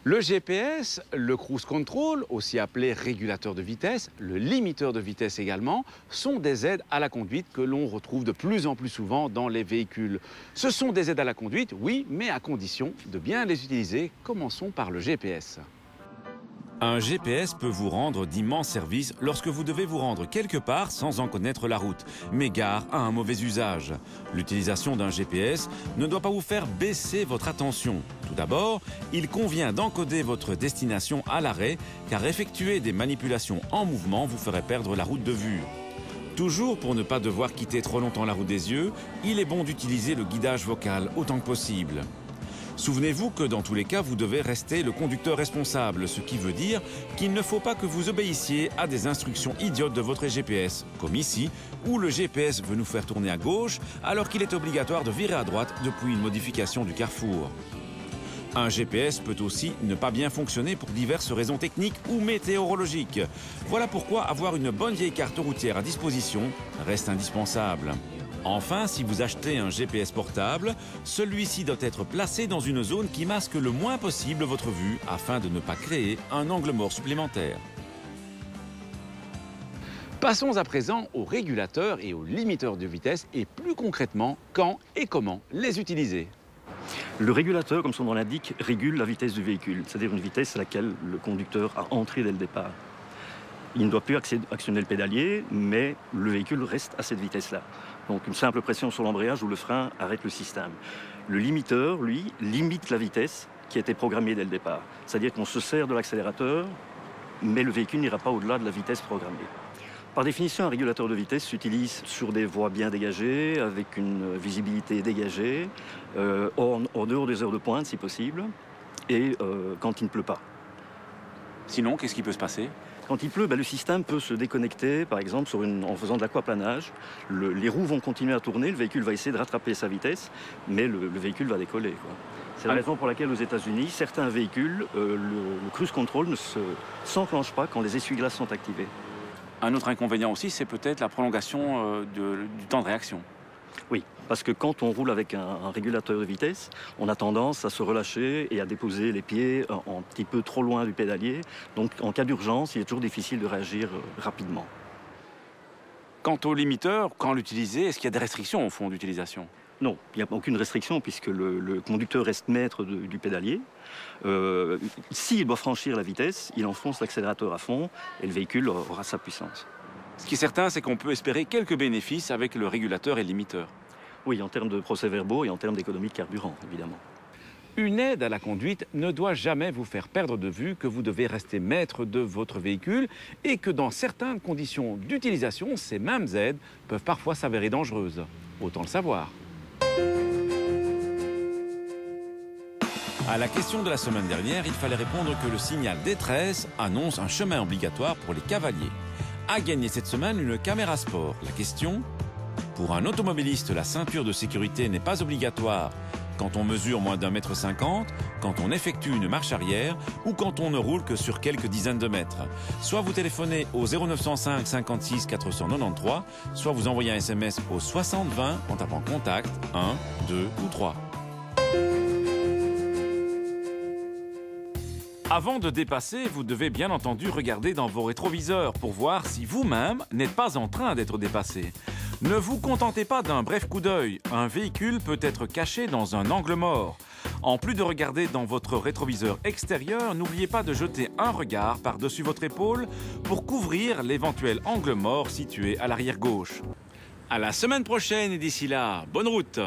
Le GPS, le cruise control, aussi appelé régulateur de vitesse, le limiteur de vitesse également, sont des aides à la conduite que l'on retrouve de plus en plus souvent dans les véhicules. Ce sont des aides à la conduite, oui, mais à condition de bien les utiliser. Commençons par le GPS. Un GPS peut vous rendre d'immenses services lorsque vous devez vous rendre quelque part sans en connaître la route, mais gare à un mauvais usage. L'utilisation d'un GPS ne doit pas vous faire baisser votre attention. Tout d'abord, il convient d'encoder votre destination à l'arrêt, car effectuer des manipulations en mouvement vous ferait perdre la route de vue. Toujours pour ne pas devoir quitter trop longtemps la route des yeux, il est bon d'utiliser le guidage vocal autant que possible. Souvenez-vous que dans tous les cas, vous devez rester le conducteur responsable, ce qui veut dire qu'il ne faut pas que vous obéissiez à des instructions idiotes de votre GPS, comme ici, où le GPS veut nous faire tourner à gauche alors qu'il est obligatoire de virer à droite depuis une modification du carrefour. Un GPS peut aussi ne pas bien fonctionner pour diverses raisons techniques ou météorologiques. Voilà pourquoi avoir une bonne vieille carte routière à disposition reste indispensable. Enfin, si vous achetez un GPS portable, celui-ci doit être placé dans une zone qui masque le moins possible votre vue afin de ne pas créer un angle mort supplémentaire. Passons à présent aux régulateurs et aux limiteurs de vitesse et plus concrètement, quand et comment les utiliser. Le régulateur, comme son nom l'indique, régule la vitesse du véhicule, c'est-à-dire une vitesse à laquelle le conducteur a entré dès le départ. Il ne doit plus actionner le pédalier, mais le véhicule reste à cette vitesse-là. Donc une simple pression sur l'embrayage ou le frein arrête le système. Le limiteur, lui, limite la vitesse qui a été programmée dès le départ. C'est-à-dire qu'on se sert de l'accélérateur, mais le véhicule n'ira pas au-delà de la vitesse programmée. Par définition, un régulateur de vitesse s'utilise sur des voies bien dégagées, avec une visibilité dégagée, en dehors des heures de pointe si possible, et quand il ne pleut pas. Sinon, qu'est-ce qui peut se passer ? Quand il pleut, le système peut se déconnecter, par exemple, en faisant de l'aquaplanage. Les roues vont continuer à tourner, le véhicule va essayer de rattraper sa vitesse, mais le véhicule va décoller, quoi. C'est la raison pour laquelle aux États-Unis, certains véhicules, le cruise control ne s'enclenche pas quand les essuie-glaces sont activés. Un autre inconvénient aussi, c'est peut-être la prolongation du temps de réaction. Oui, parce que quand on roule avec un régulateur de vitesse, on a tendance à se relâcher et à déposer les pieds un petit peu trop loin du pédalier. Donc en cas d'urgence, il est toujours difficile de réagir rapidement. Quant au limiteur, quand l'utiliser, est-ce qu'il y a des restrictions au fond d'utilisation ? Non, il n'y a aucune restriction puisque le conducteur reste maître du pédalier. S'il doit franchir la vitesse, il enfonce l'accélérateur à fond et le véhicule aura sa puissance. Ce qui est certain, c'est qu'on peut espérer quelques bénéfices avec le régulateur et le limiteur. Oui, en termes de procès-verbaux et en termes d'économie de carburant, évidemment. Une aide à la conduite ne doit jamais vous faire perdre de vue que vous devez rester maître de votre véhicule et que dans certaines conditions d'utilisation, ces mêmes aides peuvent parfois s'avérer dangereuses. Autant le savoir. À la question de la semaine dernière, il fallait répondre que le signal détresse annonce un chemin obligatoire pour les cavaliers. A gagné cette semaine une caméra sport. La question ? Pour un automobiliste, la ceinture de sécurité n'est pas obligatoire quand on mesure moins d'1,50 m, quand on effectue une marche arrière ou quand on ne roule que sur quelques dizaines de mètres. Soit vous téléphonez au 0905 56 493, soit vous envoyez un SMS au 60 20 en tapant contact 1, 2 ou 3. Avant de dépasser, vous devez bien entendu regarder dans vos rétroviseurs pour voir si vous-même n'êtes pas en train d'être dépassé. Ne vous contentez pas d'un bref coup d'œil. Un véhicule peut être caché dans un angle mort. En plus de regarder dans votre rétroviseur extérieur, n'oubliez pas de jeter un regard par-dessus votre épaule pour couvrir l'éventuel angle mort situé à l'arrière gauche. À la semaine prochaine et d'ici là, bonne route!